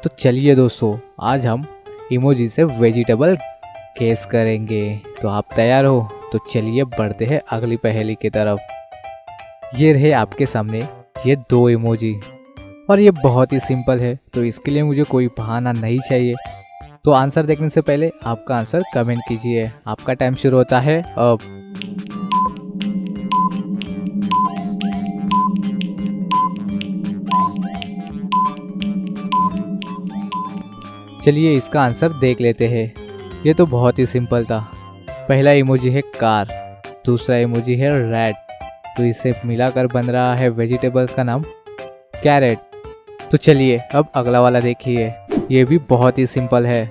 तो चलिए दोस्तों, आज हम इमोजी से वेजिटेबल गेस करेंगे। तो आप तैयार हो? तो चलिए बढ़ते हैं अगली पहेली की तरफ। ये रहे आपके सामने ये दो इमोजी और ये बहुत ही सिंपल है, तो इसके लिए मुझे कोई बहाना नहीं चाहिए। तो आंसर देखने से पहले आपका आंसर कमेंट कीजिए। आपका टाइम शुरू होता है अब। चलिए इसका आंसर देख लेते हैं। ये तो बहुत ही सिंपल था। पहला इमोजी है कार, दूसरा इमोजी है रेड, तो इसे मिलाकर बन रहा है वेजिटेबल्स का नाम कैरेट। तो चलिए अब अगला वाला देखिए, ये भी बहुत ही सिंपल है।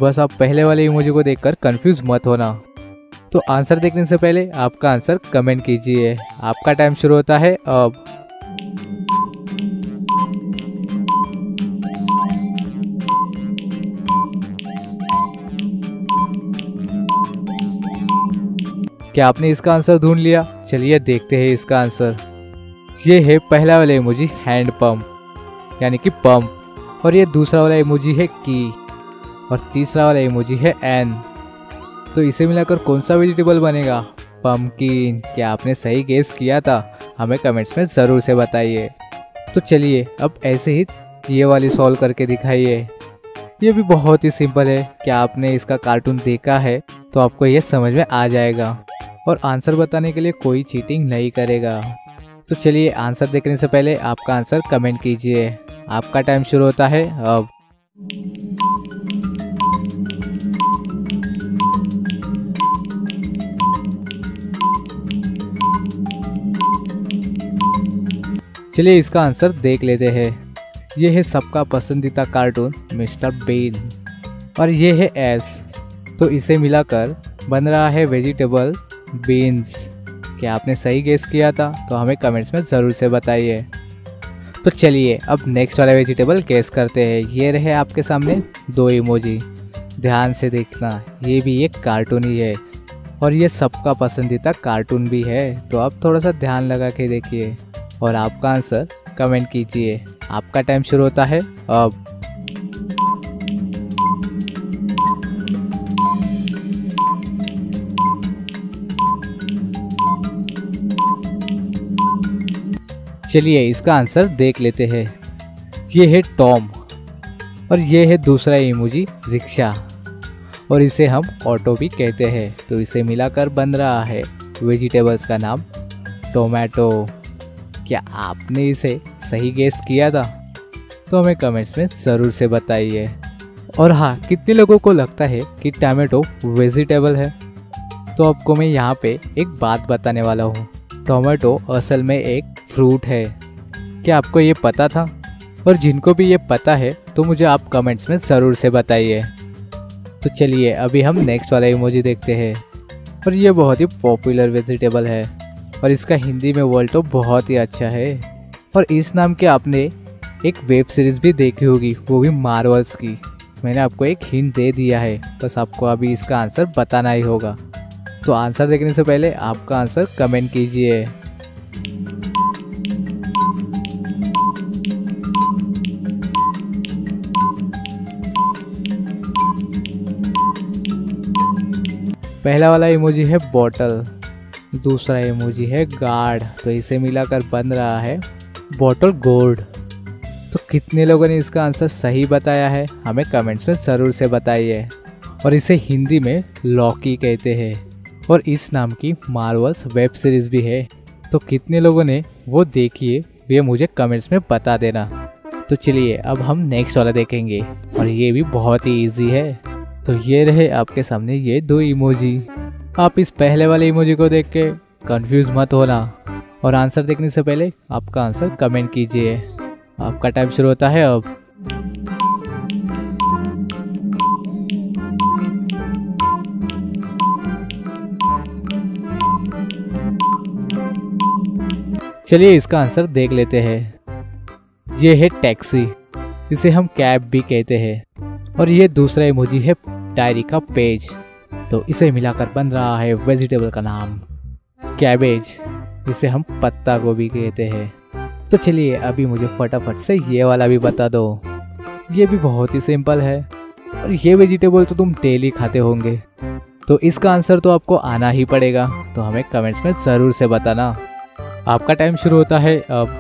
बस आप पहले वाले इमोजी को देखकर कंफ्यूज मत होना। तो आंसर देखने से पहले आपका आंसर कमेंट कीजिए। आपका टाइम शुरू होता है अब। क्या आपने इसका आंसर ढूंढ लिया? चलिए देखते हैं इसका आंसर। ये है पहला वाला इमोजी हैंड पंप यानी कि पंप, और ये दूसरा वाला इमोजी है की, और तीसरा वाला इमोजी है एन। तो इसे मिलाकर कौन सा वेजिटेबल बनेगा? पंपकिन। क्या आपने सही गेस किया था? हमें कमेंट्स में ज़रूर से बताइए। तो चलिए अब ऐसे ही ये वाली सॉल्व करके दिखाइए। ये भी बहुत ही सिंपल है। क्या आपने इसका कार्टून देखा है? तो आपको ये समझ में आ जाएगा, और आंसर बताने के लिए कोई चीटिंग नहीं करेगा। तो चलिए आंसर देखने से पहले आपका आंसर कमेंट कीजिए। आपका टाइम शुरू होता है अब। चलिए इसका आंसर देख लेते हैं। ये है सबका पसंदीदा कार्टून मिस्टर बीन, और ये है एस, तो इसे मिलाकर बन रहा है वेजिटेबल बीन्स। क्या आपने सही गेस किया था? तो हमें कमेंट्स में ज़रूर से बताइए। तो चलिए अब नेक्स्ट वाला वेजिटेबल गेस करते हैं। ये रहे आपके सामने दो इमोजी, ध्यान से देखना। ये भी एक कार्टून ही है, और ये सबका पसंदीदा कार्टून भी है। तो आप थोड़ा सा ध्यान लगा के देखिए और आपका आंसर कमेंट कीजिए। आपका टाइम शुरू होता है अब। चलिए इसका आंसर देख लेते हैं। ये है टॉम, और ये है दूसरा इमोजी रिक्शा, और इसे हम ऑटो भी कहते हैं। तो इसे मिलाकर बन रहा है वेजिटेबल्स का नाम टोमेटो। क्या आपने इसे सही गेस किया था? तो हमें कमेंट्स में ज़रूर से बताइए। और हाँ, कितने लोगों को लगता है कि टोमेटो वेजिटेबल है? तो आपको मैं यहाँ पे एक बात बताने वाला हूँ। टोमेटो असल में एक फ्रूट है। क्या आपको ये पता था? और जिनको भी ये पता है तो मुझे आप कमेंट्स में ज़रूर से बताइए। तो चलिए अभी हम नेक्स्ट वाला इमोजी देखते हैं, और ये बहुत ही पॉपुलर वेजिटेबल है, और इसका हिंदी में वर्ड तो बहुत ही अच्छा है। और इस नाम के आपने एक वेब सीरीज़ भी देखी होगी, वो भी मार्वल्स की। मैंने आपको एक हिंट दे दिया है, बस आपको अभी इसका आंसर बताना ही होगा। तो आंसर देखने से पहले आपका आंसर कमेंट कीजिए। पहला वाला इमोजी है बॉटल, दूसरा इमोजी है गार्ड, तो इसे मिलाकर बन रहा है बॉटल गोर्ड। तो कितने लोगों ने इसका आंसर सही बताया है? हमें कमेंट्स में ज़रूर से बताइए। और इसे हिंदी में लॉकी कहते हैं, और इस नाम की मार्वल्स वेब सीरीज़ भी है। तो कितने लोगों ने वो देखी है ये मुझे कमेंट्स में बता देना। तो चलिए अब हम नेक्स्ट वाला देखेंगे, और ये भी बहुत ही इजी है। तो ये रहे आपके सामने ये दो इमोजी। आप इस पहले वाले इमोजी को देख के कंफ्यूज मत होना, और आंसर देखने से पहले आपका आंसर कमेंट कीजिए। आपका टाइम शुरू होता है अब। चलिए इसका आंसर देख लेते हैं। ये है टैक्सी, इसे हम कैब भी कहते हैं, और ये दूसरा इमोजी है डायरी का पेज, तो इसे मिलाकर बन रहा है वेजिटेबल का नाम कैबेज। इसे हम पत्ता गोभी कहते हैं। तो चलिए अभी मुझे फटाफट से ये वाला भी बता दो। ये भी बहुत ही सिंपल है और ये वेजिटेबल तो तुम डेली खाते होंगे, तो इसका आंसर तो आपको आना ही पड़ेगा। तो हमें कमेंट्स में ज़रूर से बताना। आपका टाइम शुरू होता है अब।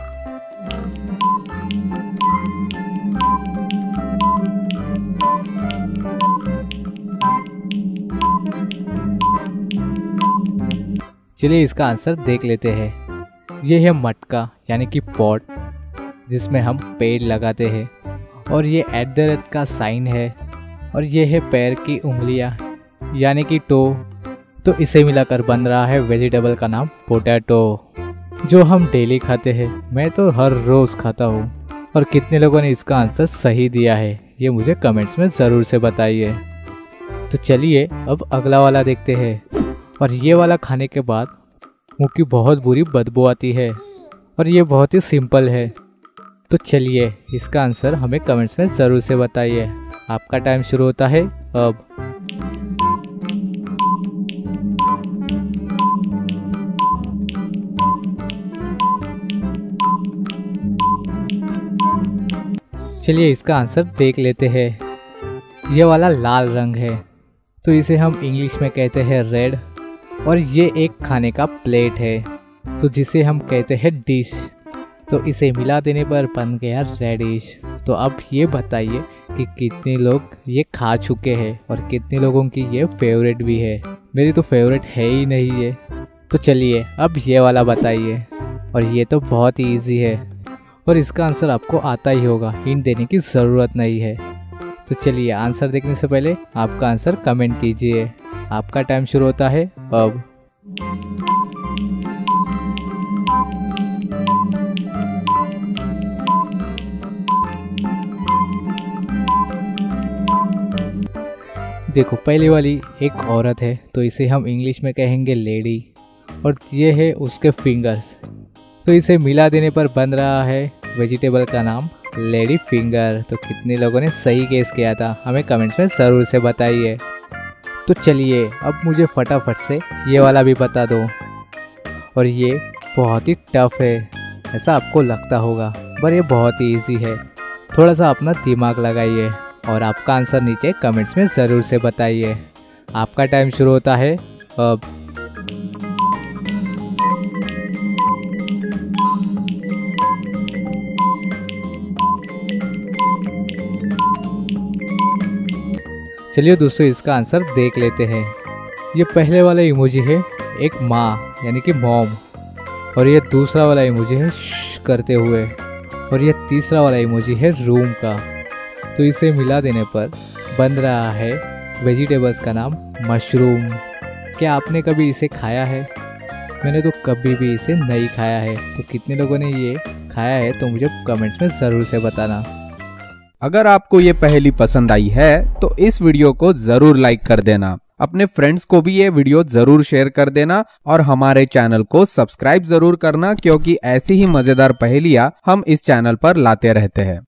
चलिए इसका आंसर देख लेते हैं। ये है मटका यानी कि पॉट, जिसमें हम पेड़ लगाते हैं, और ये @ का साइन है, और ये है पैर की उंगलियां यानी कि टो। तो इसे मिलाकर बन रहा है वेजिटेबल का नाम पोटैटो, जो हम डेली खाते हैं। मैं तो हर रोज़ खाता हूँ। और कितने लोगों ने इसका आंसर सही दिया है ये मुझे कमेंट्स में ज़रूर से बताइए। तो चलिए अब अगला वाला देखते हैं। और ये वाला खाने के बाद मुँह की बहुत बुरी बदबू आती है, और ये बहुत ही सिंपल है। तो चलिए इसका आंसर हमें कमेंट्स में ज़रूर से बताइए। आपका टाइम शुरू होता है अब। चलिए इसका आंसर देख लेते हैं। ये वाला लाल रंग है, तो इसे हम इंग्लिश में कहते हैं रेड, और ये एक खाने का प्लेट है, तो जिसे हम कहते हैं डिश। तो इसे मिला देने पर बन गया रेडिश। तो अब ये बताइए कि कितने लोग ये खा चुके हैं और कितने लोगों की ये फेवरेट भी है। मेरी तो फेवरेट है ही नहीं ये। तो चलिए अब ये वाला बताइए। और ये तो बहुत ही ईजी है और इसका आंसर आपको आता ही होगा, हिंट देने की ज़रूरत नहीं है। तो चलिए आंसर देखने से पहले आपका आंसर कमेंट कीजिए। आपका टाइम शुरू होता है अब। देखो पहली वाली एक औरत है, तो इसे हम इंग्लिश में कहेंगे लेडी, और ये है उसके फिंगर्स। तो इसे मिला देने पर बन रहा है वेजिटेबल का नाम लेडी फिंगर। तो कितने लोगों ने सही गेस किया था हमें कमेंट्स में ज़रूर से बताइए। तो चलिए अब मुझे फटाफट से ये वाला भी बता दो। और ये बहुत ही टफ है, ऐसा आपको लगता होगा, पर ये बहुत ही ईजी है। थोड़ा सा अपना दिमाग लगाइए और आपका आंसर नीचे कमेंट्स में ज़रूर से बताइए। आपका टाइम शुरू होता है अब। चलिए दोस्तों इसका आंसर देख लेते हैं। ये पहले वाला इमोजी है एक माँ यानी कि मॉम, और ये दूसरा वाला इमोजी है श करते हुए, और ये तीसरा वाला इमोजी है रूम का। तो इसे मिला देने पर बन रहा है वेजिटेबल्स का नाम मशरूम। क्या आपने कभी इसे खाया है? मैंने तो कभी भी इसे नहीं खाया है। तो कितने लोगों ने ये खाया है तो मुझे कमेंट्स में ज़रूर से बताना। अगर आपको ये पहेली पसंद आई है तो इस वीडियो को जरूर लाइक कर देना। अपने फ्रेंड्स को भी ये वीडियो जरूर शेयर कर देना और हमारे चैनल को सब्सक्राइब जरूर करना, क्योंकि ऐसी ही मजेदार पहेलियां हम इस चैनल पर लाते रहते हैं।